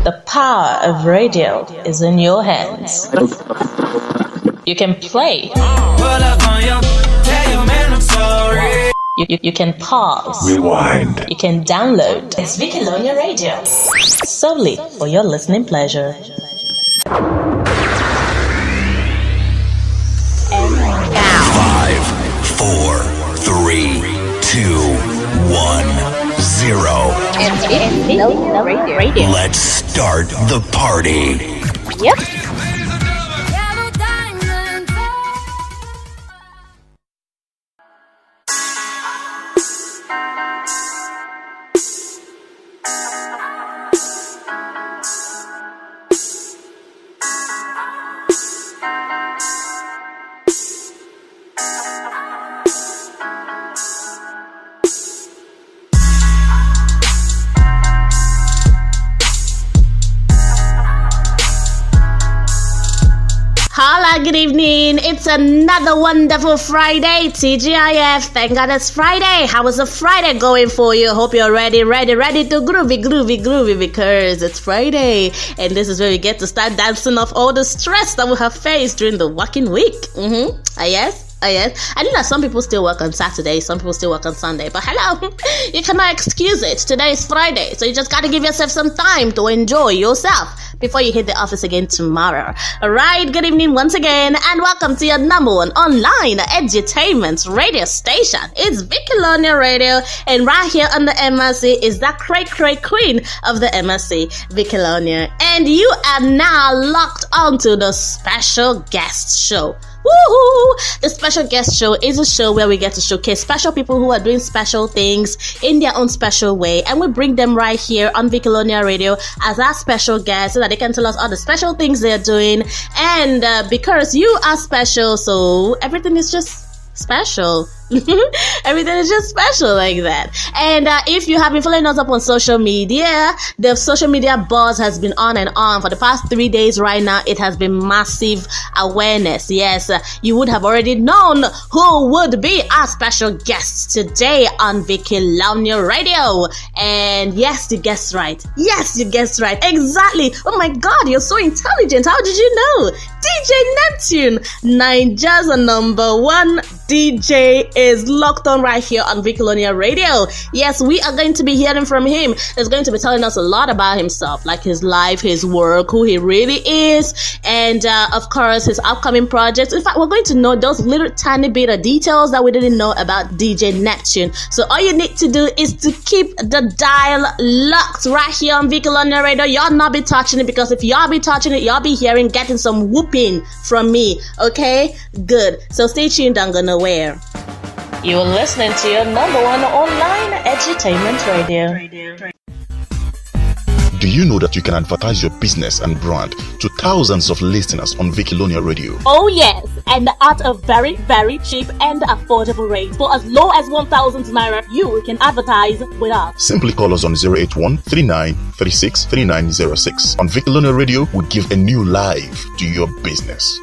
The power of radio is in your hands. You can play. You can pause. Rewind. You can download. It's Vicalonia Radio. Solely for your listening pleasure. And now. 5, 4, 3, 2, 1, 0. It's Vicalonia Radio. Let's start the party. Yep. Hola, good evening. It's another wonderful Friday. TGIF. Thank God it's Friday. How is the Friday going for you? Hope you're ready to groovy because it's Friday. And this is where we get to start dancing off all the stress that we have faced during the working week. Yes. I know that some people still work on Saturday, some people still work on Sunday, but hello, you cannot excuse it. Today is Friday, so you just gotta give yourself some time to enjoy yourself before you hit the office again tomorrow. Alright, good evening once again, and welcome to your number one online edutainment radio station. It's Vicalonia Radio, and right here on the MRC is that cray queen of the MRC, Vicalonia. And you are now locked onto the special guest show. Woohoo! The special guest show is a show where we get to showcase special people who are doing special things in their own special way, and we bring them right here on Vicalonia Radio as our special guests so that they can tell us all the special things they're doing. And because you are special, so everything is just special. Everything is just special like that. And if you have been following us up on social media, the social media buzz has been on and on for the past 3 days. Right now it has been massive awareness. Yes, you would have already known who would be our special guests today on Vicalonia Radio. And yes, you guessed right. Exactly. Oh my God, you're so intelligent. How did you know? DJ Neptune, Nigeria's number one DJ, is locked on right here on Vicalonia Radio. Yes, we are going to be hearing from him. He's going to be telling us a lot about himself, like his life, his work, who he really is, and of course his upcoming projects. In fact, we're going to know those little tiny bit of details that we didn't know about DJ Neptune. So all you need to do is to keep the dial locked right here on Vicalonia Radio. Y'all not be touching it, because if y'all be touching it, y'all be getting some whooping from me. Okay, good. So stay tuned. I'm gonna wear. You're listening to your number one online edutainment radio. Do you know that you can advertise your business and brand to thousands of listeners on Vicalonia Radio? Oh yes, and at a very, very cheap and affordable rate. For as low as 1,000 Naira, you can advertise with us. Simply call us on 081 39 36 3906. On Vicalonia Radio, we give a new life to your business.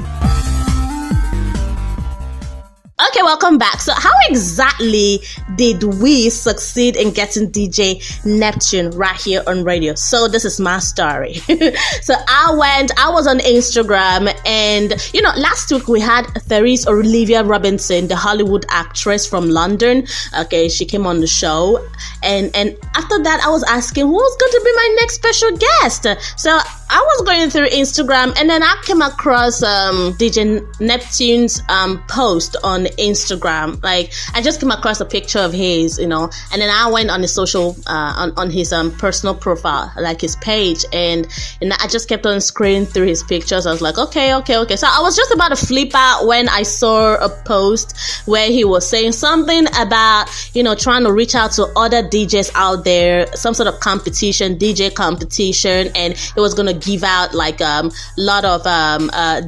Okay, welcome back. So how exactly did we succeed in getting DJ Neptune right here on radio? So this is my story. So I was on Instagram, and last week we had Therese Olivia Robinson, the Hollywood actress from London. Okay, she came on the show, and after that I was asking who's going to be my next special guest. So I was going through Instagram, and then I came across DJ Neptune's post on Instagram. Like, I just came across a picture of his, and then I went on his social on his personal profile, like his page, and I just kept on scrolling through his pictures. I was like, okay. So I was just about to flip out when I saw a post where he was saying something about trying to reach out to other DJs out there, some sort of DJ competition, and it was gonna give out like lot of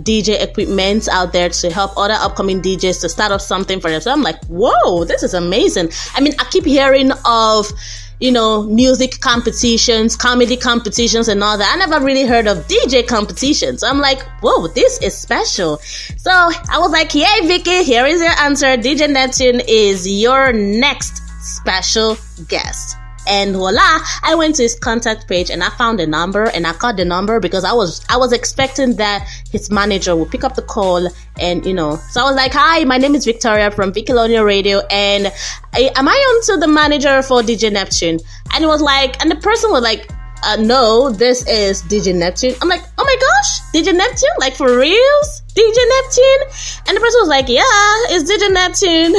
DJ equipment out there to help other upcoming DJs to start up something for them. So I'm like, whoa, this is amazing. I mean, I keep hearing of music competitions, comedy competitions and all that. I never really heard of DJ competitions. I'm like, whoa, this is special. So I was like, hey Vicky, here is your answer. DJ Neptune is your next special guest. And voila, I went to his contact page and I found the number and I called the number because I was expecting that his manager would pick up the call and, so I was like, hi, my name is Victoria from Vicolonia Radio and am I on to the manager for DJ Neptune? And it was like, and the person was like, no, this is DJ Neptune. I'm like, oh my gosh, DJ Neptune? Like for reals? DJ Neptune? And the person was like, yeah, it's DJ Neptune.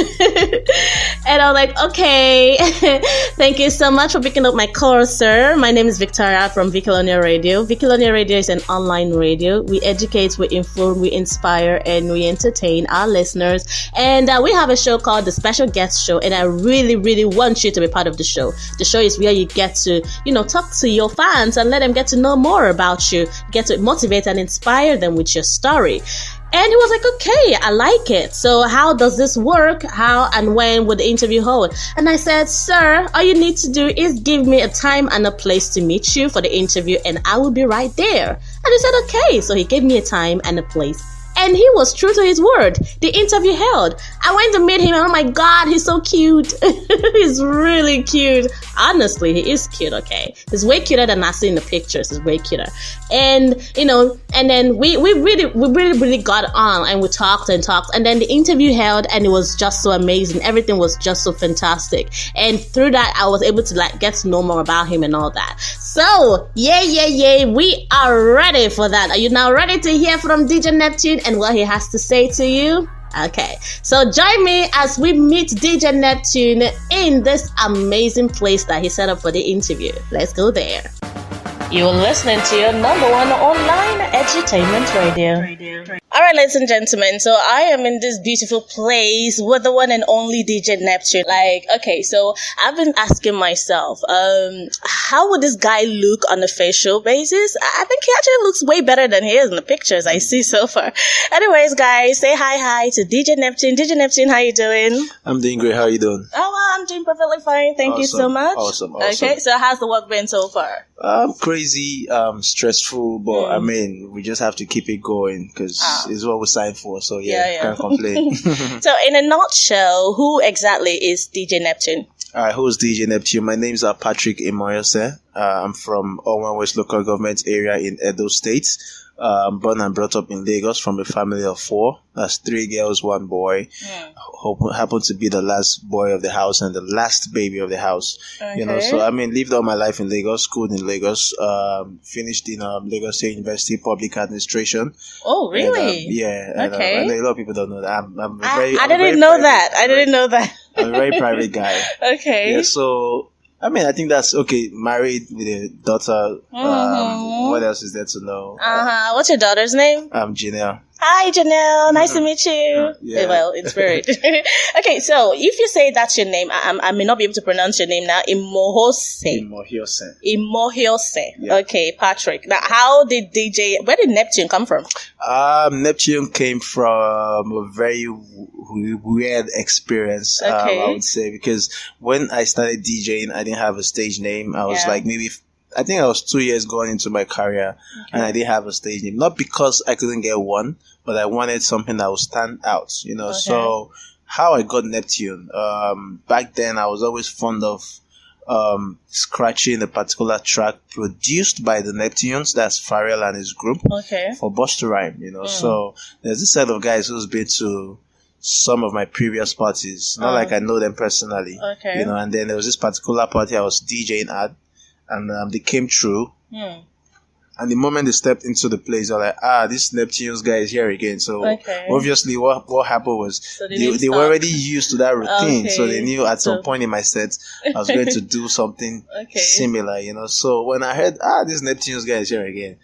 And I was like, okay, thank you so much for picking up my call, sir. My name is Victoria from Vicolonia Radio. Vicolonia Radio is an online radio. We educate, we inform, we inspire, and we entertain our listeners. And we have a show called The Special Guest Show, and I really, really want you to be part of the show. The show is where you get to, talk to your fans and let them get to know more about you, get to motivate and inspire them with your story. And he was like, okay, I like it. So how does this work? How and when would the interview hold? And I said, sir, all you need to do is give me a time and a place to meet you for the interview and I will be right there. And he said, okay. So he gave me a time and a place. And he was true to his word. The interview held. I went to meet him and oh my God, he's so cute. He's really cute. Honestly, he is cute, okay? He's way cuter than I see in the pictures. He's way cuter. And, and then we really got on and we talked. And then the interview held and it was just so amazing. Everything was just so fantastic. And through that, I was able to get to know more about him and all that. So, yay, we are ready for that. Are you now ready to hear from DJ Neptune and what he has to say to you? Okay, so join me as we meet DJ Neptune in this amazing place that he set up for the interview. Let's go there. You're listening to your number one online edutainment radio. All right, ladies and gentlemen, so I am in this beautiful place with the one and only DJ Neptune. Okay, so I've been asking myself, how would this guy look on a facial basis? I think he actually looks way better than he is in the pictures I see so far. Anyways, guys, say hi to DJ Neptune. DJ Neptune, how you doing? I'm doing great. How are you doing? Oh, well, I'm doing perfectly fine. Thank you so much. Awesome. Okay, so how's the work been so far? Crazy, stressful, but I mean, we just have to keep it going because it's what we signed for. So yeah. Can't complain. So in a nutshell, who exactly is DJ Neptune? Who's DJ Neptune? My name's Patrick Imoyose. I'm from Owen West Local Government Area in Edo State. Born and brought up in Lagos from a family of 4. That's 3 girls, 1 boy. Happened to be the last boy of the house and the last baby of the house. Okay. So I mean, lived all my life in Lagos, schooled in Lagos, finished in Lagos State University Public Administration. Oh, really? And, and, okay. I know a lot of people don't know that. I didn't know that. I didn't know that. I'm a very private guy. Okay. Yeah, so I mean, I think that's okay. Married with a daughter. What else is there to know? What's your daughter's name? Janelle. Hi, Janelle. Nice to meet you. Yeah. Well, in spirit. Okay, so if you say that's your name, I may not be able to pronounce your name now. Imohiose. Yeah. Okay, Patrick. Now, where did Neptune come from? Neptune came from a very weird experience, I would say, because when I started DJing, I didn't have a stage name. I was I think I was 2 years going into my career and I didn't have a stage name. Not because I couldn't get one, but I wanted something that would stand out, So how I got Neptune, back then I was always fond of scratching a particular track produced by the Neptunes, that's Pharrell and his group, for Busta Rhymes, So there's this set of guys who's been to some of my previous parties, not like I know them personally, and then there was this particular party I was DJing at, and they came through. And the moment they stepped into the place, they're like, this Neptune's guy is here again. So obviously what happened was they were already used to that routine. So they knew at some point in my set, I was going to do something similar, So when I heard, this Neptune's guy is here again,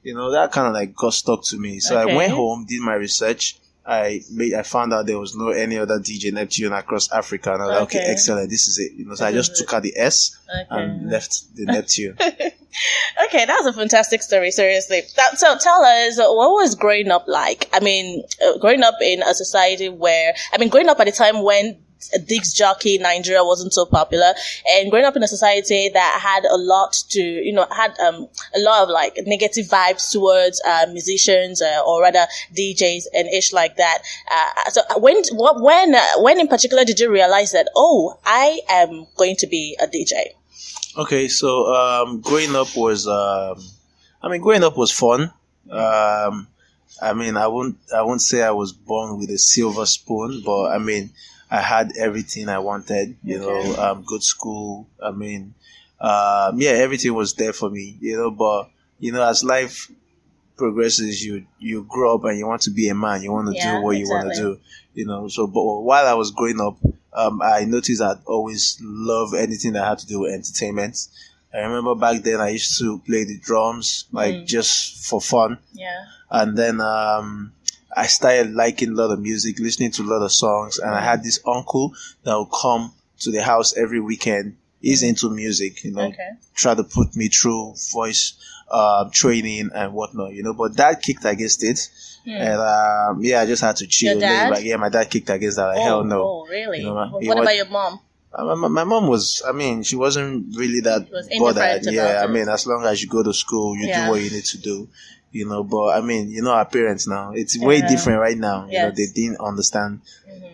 that kind of got stuck to me. So I went home, did my research. I found out there was no any other DJ Neptune across Africa, and I was like, okay, excellent, this is it. So I just took out the S and left the Neptune. Okay, that was a fantastic story, seriously. So tell us, what was growing up like? I mean, growing up in a society growing up at a time when Disc Jockey in Nigeria wasn't so popular, and growing up in a society that had a lot of negative vibes towards musicians or rather DJs and ish like that. So when in particular did you realize that I am going to be a DJ? Okay, so growing up was fun. I won't say I was born with a silver spoon, but I had everything I wanted. Good school. Everything was there for me. But as life progresses, you grow up and you want to be a man. You want to do what you want to do. So but while I was growing up, I noticed I'd always love anything that had to do with entertainment. I remember back then I used to play the drums just for fun. Yeah. And then I started liking a lot of music, listening to a lot of songs, and I had this uncle that would come to the house every weekend. He's into music, try to put me through voice training and whatnot, but dad kicked against it. And I just had to chill. Your dad? My dad kicked against that. Hell no. Oh, really? What about your mom? My mom was, she wasn't really that bothered. As long as you go to school, you do what you need to do, but our parents now, it's way different right now. Yes. They didn't understand,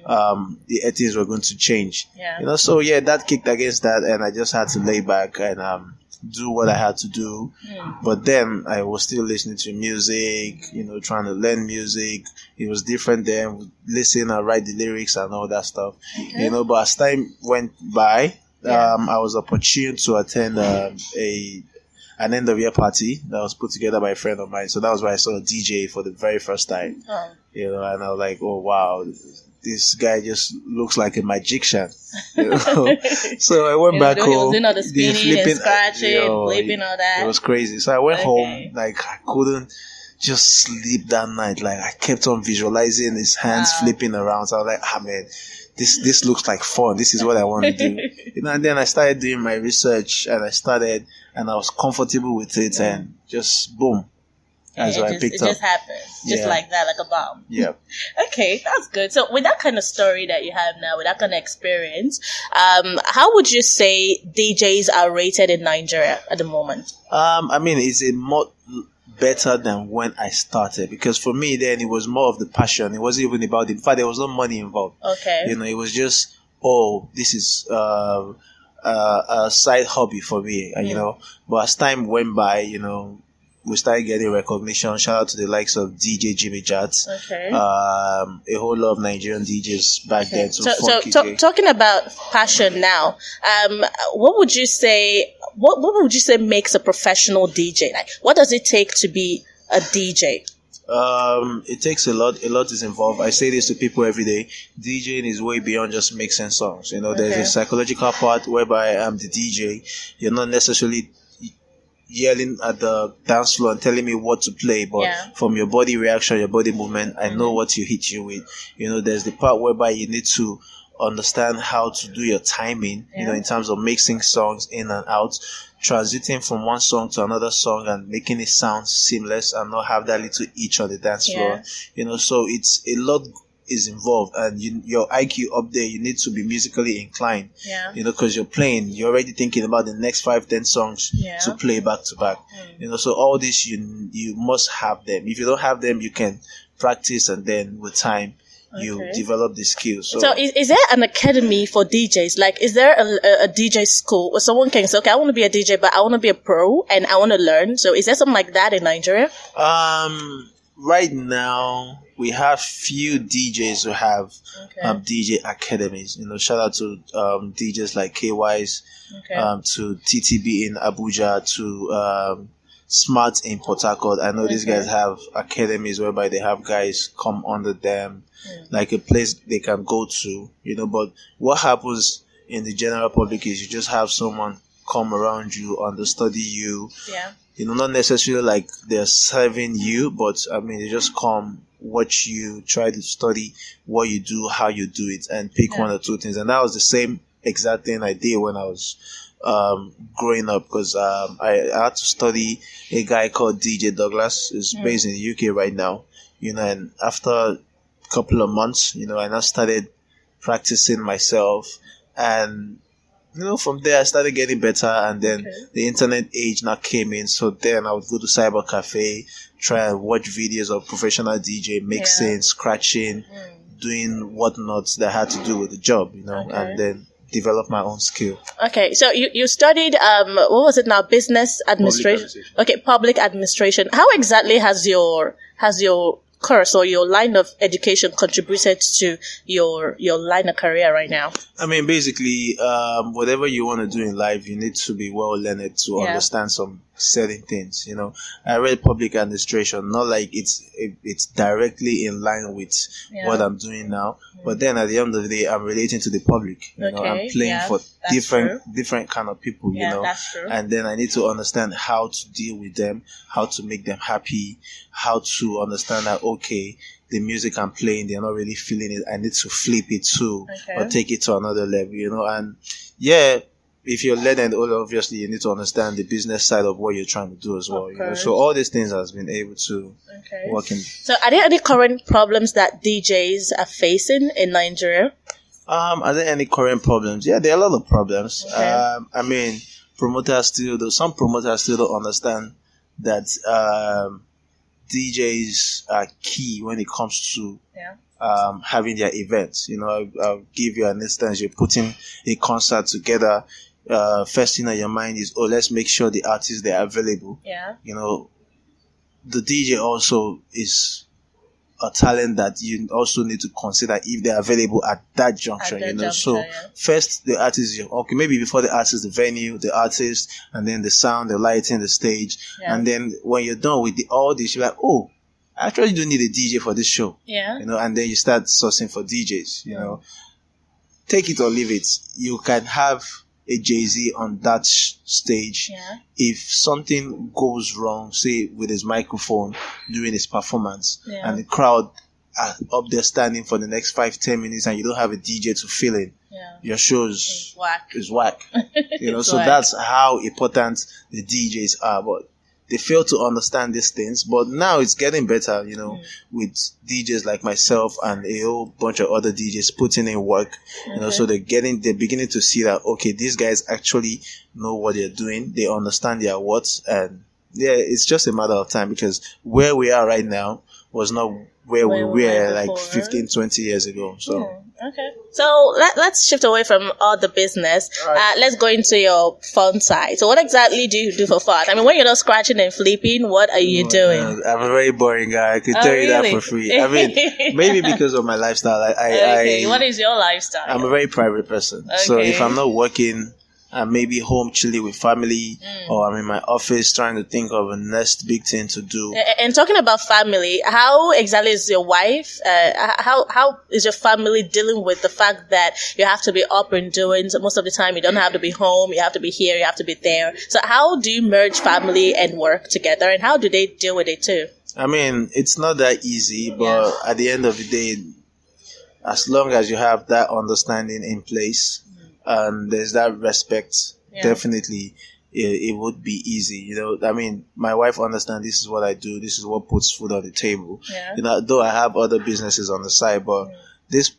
the ethics were going to change. Yeah. So that kicked against that, and I just had to lay back and, do what I had to do. But then I was still listening to music, trying to learn music. It was different then, listen and write the lyrics and all that stuff. Okay. But as time went by, I was opportune to attend an end of year party that was put together by a friend of mine. So that was where I saw a DJ for the very first time. And I was like, oh wow, this guy just looks like a magician. So I went back home. He was doing all the spinning and scratching, flipping, all that. It was crazy. So I went home, I couldn't just sleep that night. I kept on visualizing his hands flipping around. So I was like, man, this looks like fun. This is what I want to do. And then I started doing my research, and I was comfortable with it, and just boom. That's what I picked up. It just happened. Just like that, like a bomb. Yeah. Okay, that's good. So with that kind of story that you have now, with that kind of experience, how would you say DJs are rated in Nigeria at the moment? It's a more better than when I started, because for me then it was more of the passion. It wasn't even about it. In fact, there was no money involved. Okay. It was just, this is a side hobby for me, But as time went by, we started getting recognition. Shout out to the likes of DJ Jimmy Jats. Okay. A whole lot of Nigerian DJs back then. So talking about passion now, what would you say? What would you say makes a professional DJ? Like, what does it take to be a DJ? It takes a lot. A lot is involved. I say this to people every day. DJing is way beyond just mixing songs. There's a psychological part whereby I'm the DJ. You're not necessarily yelling at the dance floor and telling me what to play, but from your body reaction, your body movement, I know what you hit you with. There's the part whereby you need to understand how to do your timing, in terms of mixing songs in and out, transiting from one song to another song and making it sound seamless and not have that little itch on the dance floor. So it's a lot is involved, and your IQ up there, you need to be musically inclined, because you're already thinking about the next 5-10 songs to play back to back. So all this, you must have them. If you don't have them, you can practice, and then with time you develop the skills. So is there an academy for DJs? Like, is there a DJ school where someone can say, okay, I want to be a DJ, but I want to be a pro and I want to learn? So is there something like that in Nigeria? Right now, we have few DJs who have DJ academies. Shout out to DJs like KYs, to TTB in Abuja, to Smart in Port Harcourt. I know these guys have academies whereby they have guys come under them, like a place they can go to. But what happens in the general public is you just have someone come around you, understudy you. Yeah. Not necessarily like they're serving you, but they just come, watch you, try to study what you do, how you do it, and pick one or two things. And that was the same exact thing I did when I was growing up, because I had to study a guy called DJ Douglas, who's based in the UK right now. And after a couple of months, I now started practicing myself, and from there I started getting better, and then the internet age now came in. So then I would go to cyber cafe, try and watch videos of professional DJ mixing, scratching, doing whatnots that had to do with the job, and then develop my own skill. Okay, so you studied what was it now? Business administration. Okay, public administration. How exactly has your course or your line of education contributed to your line of career right now? I mean, basically, whatever you want to do in life, you need to be well learned to understand some certain things. You know, I read public administration, not like it's directly in line with what I'm doing now, but then at the end of the day, I'm relating to the public. You know, I'm playing for different kind of people. You know, that's true. And then I need to understand how to deal with them, how to make them happy, how to understand that okay, the music I'm playing, they're not really feeling it. I need to flip it too, or take it to another level, you know. And yeah, if you're led and all, obviously you need to understand the business side of what you're trying to do as well. You know? So all these things has been able to work in. So are there any current problems that DJs are facing in Nigeria? Are there any current problems? Yeah, there are a lot of problems. I mean, some promoters still don't understand that DJs are key when it comes to having their events. You know, I'll give you an instance. You're putting a concert together. First thing on your mind is, let's make sure the artists, they are available. Yeah. You know, the DJ also is a talent that you also need to consider if they're available at that juncture, So first the artist, okay, maybe before the artist, the venue, the artist, and then the sound, the lighting, the stage. And then when you're done with all this, you're like, I actually do need a DJ for this show. Yeah. You know, and then you start sourcing for DJs, you know. Take it or leave it. You can have a Jay-Z on that stage. If something goes wrong, say with his microphone during his performance, and the crowd are up there standing for the next 5-10 minutes, and you don't have a DJ to fill in, your show is whack. You know, so that's how important the DJs are. But they fail to understand these things, but now it's getting better, you know, with DJs like myself and a whole bunch of other DJs putting in work, you know, so they're beginning to see that, okay, these guys actually know what they're doing, they understand their words, and yeah, it's just a matter of time, because where we are right now was not where we were like 15, 20 years ago. So okay. So let's shift away from all the business. Let's go into your fun side. So what exactly do you do for fun? I mean, when you're not scratching and flipping, what are you doing? I'm a very boring guy. I could tell you that for free. I mean, maybe because of my lifestyle. What is your lifestyle? I'm a very private person. So if I'm not working, I'm maybe home chilling with family, or I'm in my office trying to think of a next big thing to do. And talking about family, how exactly is your wife? How is your family dealing with the fact that you have to be up and doing? So most of the time, you don't have to be home. You have to be here. You have to be there. So how do you merge family and work together? And how do they deal with it too? I mean, it's not that easy, but at the end of the day, as long as you have that understanding in place, and there's that respect, definitely it would be easy, you know. I mean, my wife understands this is what I do, this is what puts food on the table. You know, though I have other businesses on the side, but this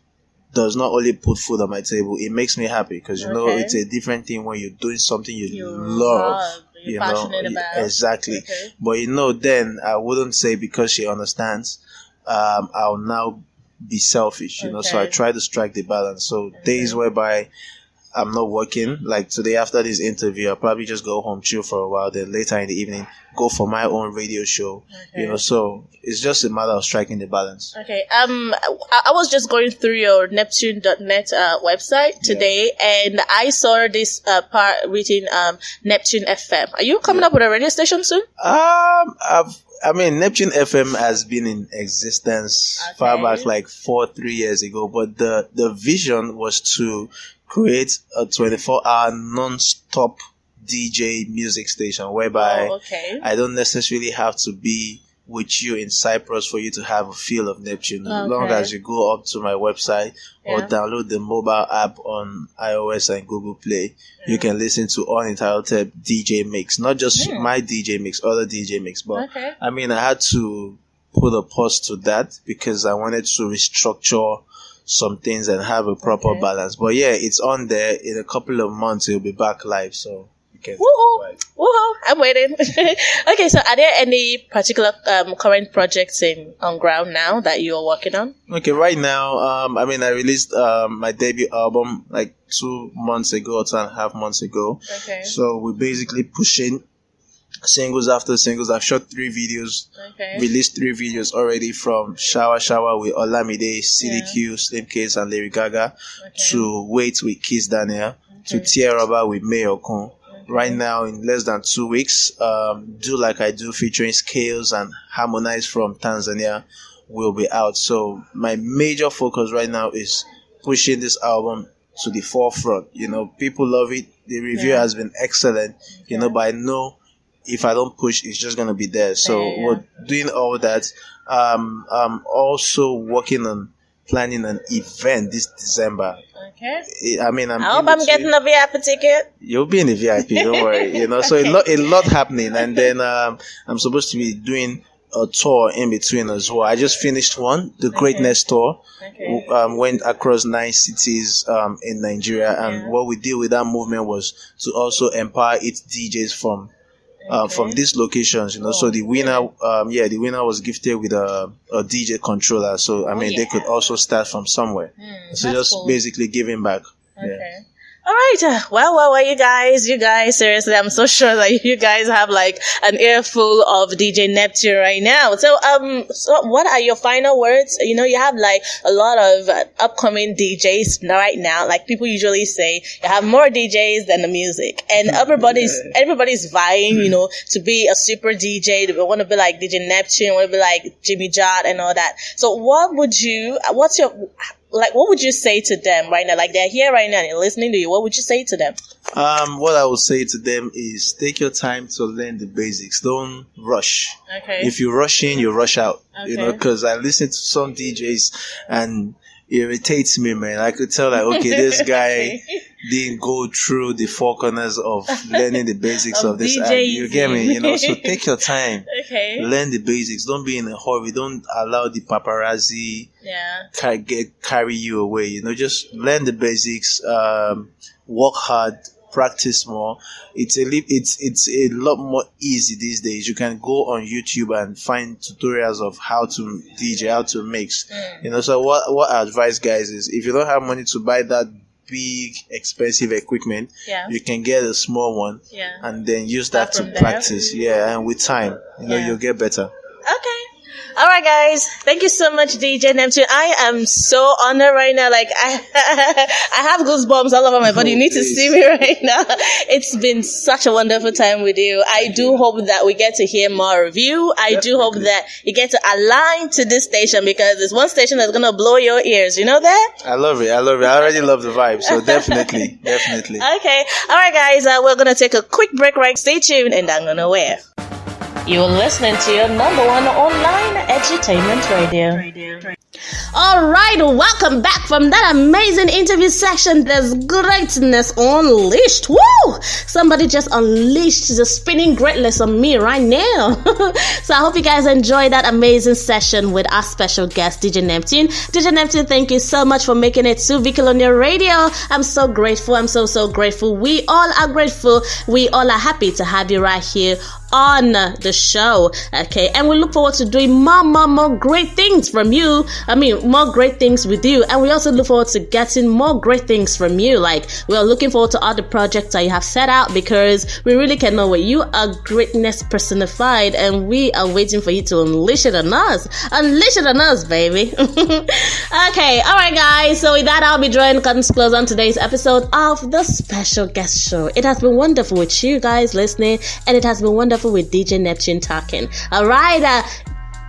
does not only put food on my table, it makes me happy, because you know, it's a different thing when you're doing something you love. You're passionate about. Exactly. But you know, then I wouldn't say because she understands, I'll now be selfish, you know. So I try to strike the balance. So days whereby I'm not working, like today after this interview, I'll probably just go home, chill for a while, then later in the evening go for my own radio show. You know, so it's just a matter of striking the balance. I was just going through your Neptune.net website today, and I saw this part written Neptune FM. Are you coming up with a radio station soon? I mean, Neptune FM has been in existence far back, like 3 years ago, but the vision was to create a 24-hour non-stop DJ music station whereby I don't necessarily have to be with you in Cyprus for you to have a feel of Neptune. As long as you go up to my website or download the mobile app on iOS and Google Play, you can listen to uninterrupted DJ mix. Not just my DJ mix, other DJ mix. But I mean, I had to put a pause to that because I wanted to restructure some things and have a proper balance. But yeah, it's on there. In a couple of months, it'll be back live. So weekend. Woohoo! Woohoo! I'm waiting. Okay, so are there any particular current projects on ground now that you're working on? Okay, right now, I released my debut album like 2 months ago, or 2.5 months ago. Okay. So we're basically pushing singles after singles. I've shot 3 videos, released 3 videos already, from Shower with Olamide, CDQ, Slim Case and Lady Gaga, to Wait with Kiss Daniel, to Tear Rubber with Mayor Kun. Right now, in less than 2 weeks, Do Like I Do featuring Scales and Harmonize from Tanzania will be out. So my major focus right now is pushing this album to the forefront. People love it. The review has been excellent, but I know if I don't push, it's just going to be there. So we're doing all that. I'm also working on planning an event this December. Okay. I hope I'm getting a VIP ticket. You'll be in the VIP, don't worry. So a lot happening. And then I'm supposed to be doing a tour in between as well. I just finished one, the Greatness Tour. Went across 9 cities in Nigeria. And what we did with that movement was to also empower its DJs from these locations, so the winner was gifted with a DJ controller. So they could also start from somewhere. So just cool. Basically giving back. Okay. All right. Well, you guys, seriously, I'm so sure that you guys have like an earful of DJ Neptune right now. So what are your final words? You have like a lot of upcoming DJs right now. Like people usually say, you have more DJs than the music, and everybody's vying, to be a super DJ. They want to be like DJ Neptune, want to be like Jimmy Jot and all that. So what would you say to them right now? Like they're here right now and they're listening to you. What would you say to them? What I would say to them is take your time to learn the basics. Don't rush. Okay. If you rush in, you rush out. Because I listen to some DJs and it irritates me, man. I could tell this guy didn't go through the 4 corners of learning the basics of this. You get me? So take your time. Okay. Learn the basics. Don't be in a hurry. Don't allow the paparazzi carry you away. Just learn the basics. Work hard. Practice more. It's a lot more easy these days. You can go on YouTube and find tutorials of how to DJ, how to mix. So what I advise guys is, if you don't have money to buy that big expensive equipment, you can get a small one and then use that to practice. And with time, you'll get better. Okay. All right, guys. Thank you so much, DJ Neptune. I am so honored right now. Like I have goosebumps all over my body. You need to see me right now. It's been such a wonderful time with you. I do hope that we get to hear more of you. I do hope that you get to align to this station, because it's one station that's going to blow your ears. You know that? I love it. I already love the vibe. So definitely. Okay. All right, guys. We're going to take a quick break, right? Stay tuned and I'm going to wear. You're listening to your number 1 online edutainment radio. All right, welcome back from that amazing interview section. There's greatness unleashed. Woo! Somebody just unleashed the spinning greatness on me right now. So I hope you guys enjoyed that amazing session with our special guest, DJ Neptune. DJ Neptune, thank you so much for making it to Vicolonia Radio. I'm so grateful. I'm so grateful. We all are grateful. We all are happy to have you right here on the show. Okay, and we look forward to doing more great things from you. More great things with you, and we also look forward to getting more great things from you. Like, we are looking forward to all the projects that you have set out, because we really cannot wait. You are greatness personified, and we are waiting for you to unleash it on us, baby. Okay, all right, guys. So with that, I'll be drawing curtains close on today's episode of the Special Guest Show. It has been wonderful with you guys listening, and it has been wonderful with DJ Neptune talking. All right.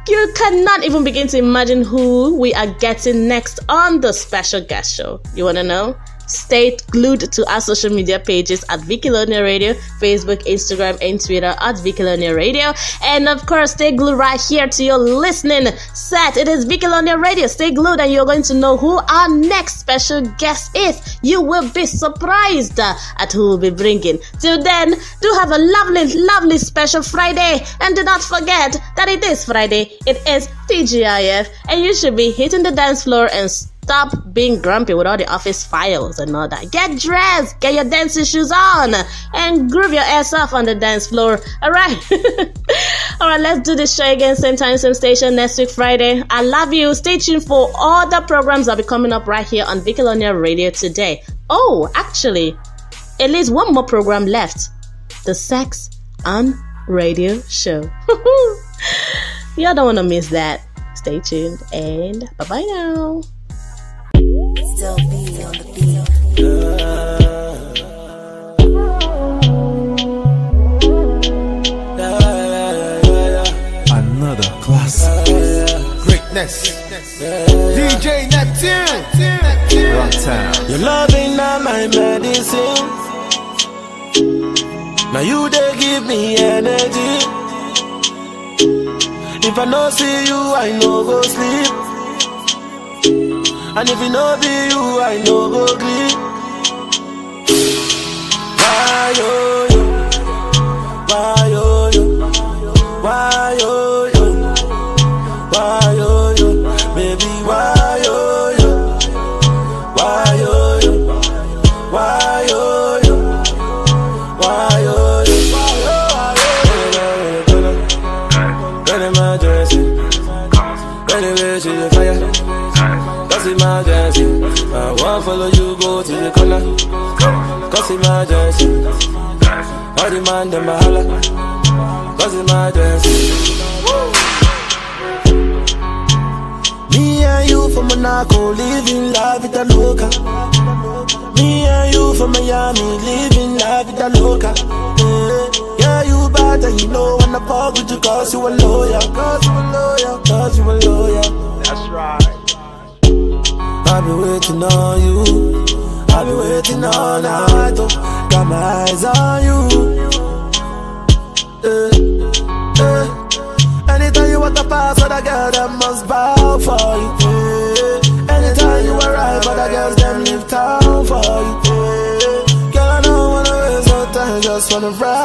You cannot even begin to imagine who we are getting next on the Special Guest Show. You want to know? Stay glued to our social media pages at Vicolonia Radio, Facebook, Instagram, and Twitter at Vicolonia Radio. And of course, stay glued right here to your listening set. It is Vicolonia Radio. Stay glued and you're going to know who our next special guest is. You will be surprised at who we'll be bringing. Till then, do have a lovely special Friday. And do not forget that it is Friday. It is TGIF. And you should be hitting the dance floor and Stop being grumpy with all the office files and all that. Get dressed, get your dancing shoes on, and groove your ass off on the dance floor. Alright. Alright, let's do this show again, same time, same station, next week, Friday. I love you. Stay tuned for all the programs that'll be coming up right here on Vicalonia Radio today. Oh, actually, at least one more program left. The Sex on Radio Show. Y'all don't want to miss that. Stay tuned and bye-bye now. Still be on the beat. Another classic. Greatness. DJ Neptune. Rock Town. Your love ain't not my medicine. Now you they give me energy. If I no see you, I no go sleep. And if it no be you, I no go sleep. Why yo yo? Why yo yo? Why yo yo? Why yo yo? Baby, why yo yo? Why yo yo? Why yo yo? Why yo yo? Ready my jersey, ready to the fire. Cause emergency, I won't follow you, go to the corner. Cause emergency, all the man them holla. Cause emergency. Me and you from Monaco, living la vida loca. Me and you from Miami, living la vida loca. Yeah, you bad and you know when I fuck with you cause you a lawyer. Cause you a lawyer, cause you a lawyer. That's right. I've been waiting on you. I've been waiting all night. Oh, got my eyes on you. Anytime you walk past other girl, them must bow for you. Anytime you arrive, other girls, them leave town for you. Girl, I don't wanna waste no time, just wanna ride.